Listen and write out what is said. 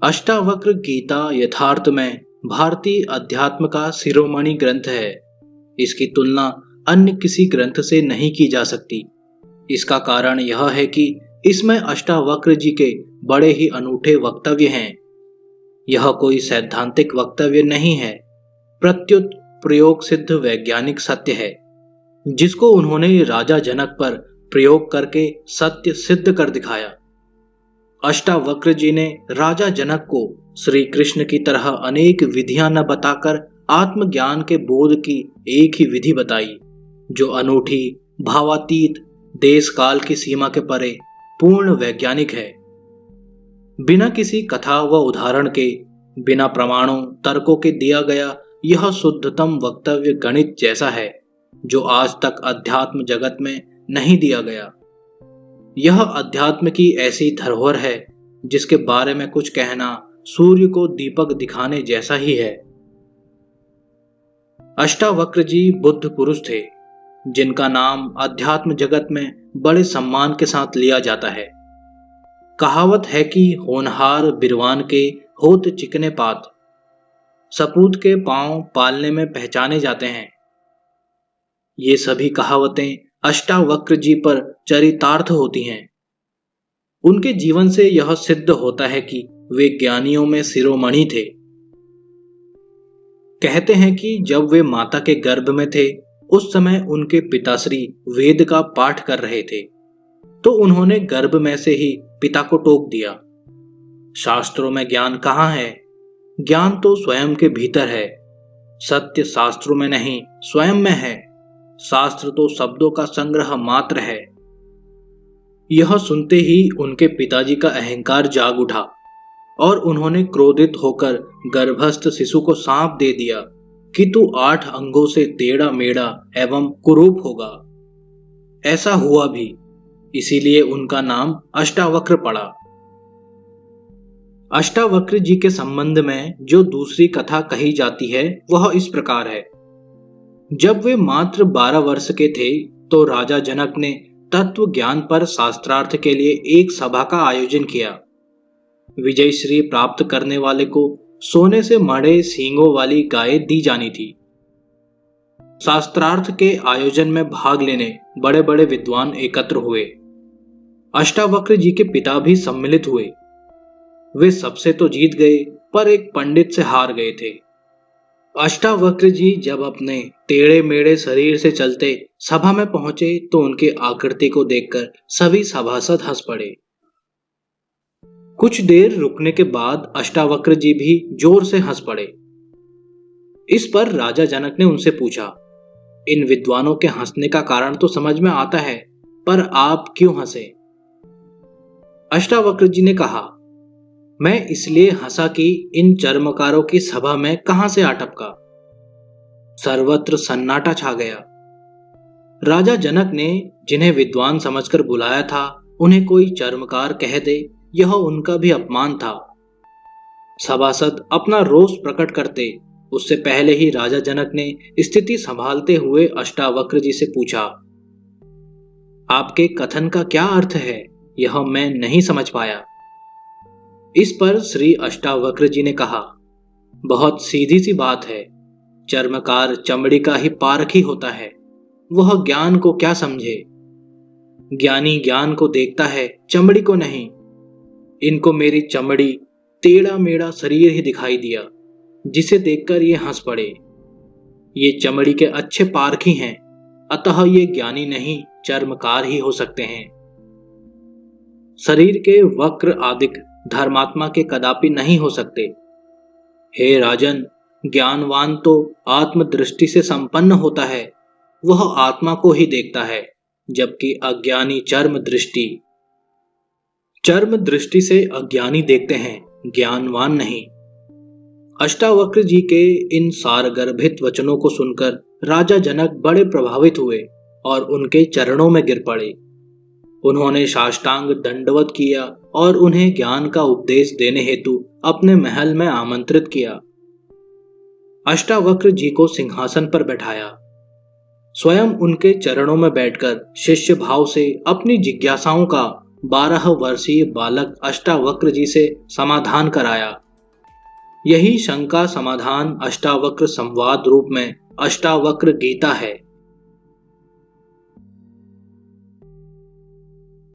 अष्टावक्र गीता यथार्थ में भारतीय अध्यात्म का शिरोमणि ग्रंथ है। इसकी तुलना अन्य किसी ग्रंथ से नहीं की जा सकती। इसका कारण यह है कि इसमें अष्टावक्र जी के बड़े ही अनूठे वक्तव्य हैं। यह कोई सैद्धांतिक वक्तव्य नहीं है, प्रत्युत प्रयोग सिद्ध वैज्ञानिक सत्य है, जिसको उन्होंने राजा जनक पर प्रयोग करके सत्य सिद्ध कर दिखाया। अष्टावक्र जी ने राजा जनक को श्री कृष्ण की तरह अनेक विधियां न बताकर आत्मज्ञान के बोध की एक ही विधि बताई, जो अनूठी, भावातीत, देश काल की सीमा के परे पूर्ण वैज्ञानिक है। बिना किसी कथा व उदाहरण के, बिना प्रमाणों तर्कों के दिया गया यह शुद्धतम वक्तव्य गणित जैसा है, जो आज तक अध्यात्म जगत में नहीं दिया गया। यह अध्यात्म की ऐसी धरोहर है जिसके बारे में कुछ कहना सूर्य को दीपक दिखाने जैसा ही है। अष्टावक्र जी बुद्ध पुरुष थे, जिनका नाम अध्यात्म जगत में बड़े सम्मान के साथ लिया जाता है। कहावत है कि होनहार बिरवान के होत चिकने पात, सपूत के पांव पालने में पहचाने जाते हैं। ये सभी कहावतें अष्टावक्र जी पर चरितार्थ होती हैं। उनके जीवन से यह सिद्ध होता है कि वे ज्ञानियों में शिरोमणि थे। कहते हैं कि जब वे माता के गर्भ में थे, उस समय उनके पिताश्री वेद का पाठ कर रहे थे, तो उन्होंने गर्भ में से ही पिता को टोक दिया, शास्त्रों में ज्ञान कहाँ है? ज्ञान तो स्वयं के भीतर है। सत्य शास्त्रों में नहीं, स्वयं में है। शास्त्र तो शब्दों का संग्रह मात्र है। यह सुनते ही उनके पिताजी का अहंकार जाग उठा और उन्होंने क्रोधित होकर गर्भस्थ शिशु को सांप दे दिया कि तू 8 अंगों से टेढ़ा मेढ़ा एवं कुरूप होगा। ऐसा हुआ भी, इसीलिए उनका नाम अष्टावक्र पड़ा। अष्टावक्र जी के संबंध में जो दूसरी कथा कही जाती है वह इस प्रकार है। जब वे मात्र 12 वर्ष के थे तो राजा जनक ने तत्व ज्ञान पर शास्त्रार्थ के लिए एक सभा का आयोजन किया। विजय श्री प्राप्त करने वाले को सोने से मढ़े सींगों वाली गाय दी जानी थी। शास्त्रार्थ के आयोजन में भाग लेने बड़े बड़े विद्वान एकत्र हुए। अष्टावक्र जी के पिता भी सम्मिलित हुए। वे सबसे तो जीत गए, पर एक पंडित से हार गए थे। अष्टावक्र जी जब अपने टेढ़े मेढ़े शरीर से चलते सभा में पहुंचे तो उनकी आकृति को देखकर सभी सभासद हंस पड़े। कुछ देर रुकने के बाद अष्टावक्र जी भी जोर से हंस पड़े। इस पर राजा जनक ने उनसे पूछा, इन विद्वानों के हंसने का कारण तो समझ में आता है, पर आप क्यों हंसे? अष्टावक्र जी ने कहा, मैं इसलिए हंसा कि इन चर्मकारों की सभा में कहां से आ टपका। सर्वत्र सन्नाटा छा गया। राजा जनक ने जिन्हें विद्वान समझकर बुलाया था, उन्हें कोई चर्मकार कह दे, यह उनका भी अपमान था। सभासद अपना रोष प्रकट करते उससे पहले ही राजा जनक ने स्थिति संभालते हुए अष्टावक्र जी से पूछा, आपके कथन का क्या अर्थ है? यह मैं नहीं समझ पाया। इस पर श्री अष्टावक्र जी ने कहा, बहुत सीधी सी बात है। चर्मकार चमड़ी का ही पारखी होता है, वह ज्ञान को क्या समझे। ज्ञानी ज्ञान को देखता है, चमड़ी को नहीं। इनको मेरी चमड़ी, टेढ़ा मेढ़ा शरीर ही दिखाई दिया, जिसे देखकर ये हंस पड़े। ये चमड़ी के अच्छे पारखी हैं, अतः ये ज्ञानी नहीं, चर्मकार ही हो सकते हैं। शरीर के वक्र आदिक धर्मात्मा के कदापि नहीं हो सकते। हे राजन, ज्ञानवान तो आत्मदृष्टि से संपन्न होता है, वह आत्मा को ही देखता है, जबकि अज्ञानी चर्म दृष्टि से अज्ञानी देखते हैं, ज्ञानवान नहीं। अष्टावक्र जी के इन सारगर्भित वचनों को सुनकर राजा जनक बड़े प्रभावित हुए और उनके चरणों में गिर पड़े। उन्होंने साष्टांग दंडवत किया और उन्हें ज्ञान का उपदेश देने हेतु अपने महल में आमंत्रित किया। अष्टावक्र जी को सिंहासन पर बैठाया। स्वयं उनके चरणों में बैठकर शिष्य भाव से अपनी जिज्ञासाओं का 12 वर्षीय बालक अष्टावक्र जी से समाधान कराया। यही शंका समाधान अष्टावक्र संवाद रूप में अष्टावक्र गीता है।